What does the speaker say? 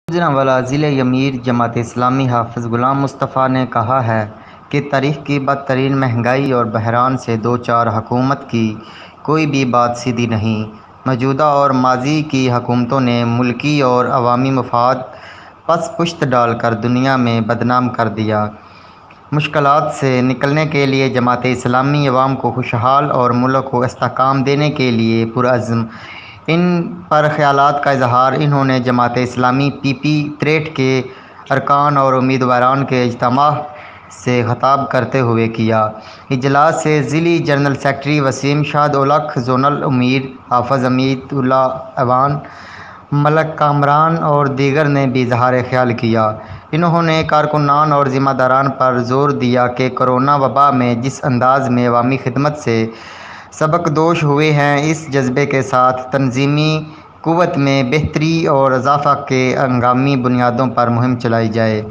گوجرانوالہ ضلع امیر جماعت اسلامی حافظ غلام مصطفیٰ نے کہا ہے کہ تاریخ کی بدترین مہنگائی اور بحران سے دوچار حکومت کی کوئی بھی بات سیدھی نہیں۔ موجودہ اور ماضی کی حکومتوں نے ملکی اور عوامی مفاد پس پشت ڈال کر دنیا میں بدنام کر دیا۔ مشکلات سے نکلنے کے لیے جماعت اسلامی عوام کو خوشحال اور ملک کو استحکام دینے کے لیے پرعزم۔ ان پر خیالات کا اظہار انہوں نے جماعت اسلامی پی پی 63 کے ارکان اور امیدواران کے اجتماع سے خطاب کرتے ہوئے کیا۔ اجلاس سے ضلعی جنرل سکریٹری وسیم شاہد اولکھ، زونل امیر حافظ حمید اللہ ایوان، ملک کامران اور دیگر نے بھی اظہار خیال کیا۔ انہوں نے کارکنان اور ذمہ داران پر زور دیا کہ کورونا وبا میں جس انداز میں عوامی خدمت سے سبکدوش ہوئے ہیں، اس جذبے کے ساتھ تنظیمی قوت میں بہتری اور اضافہ کی ہنگامی بنیادوں پر مہم چلائی جائے۔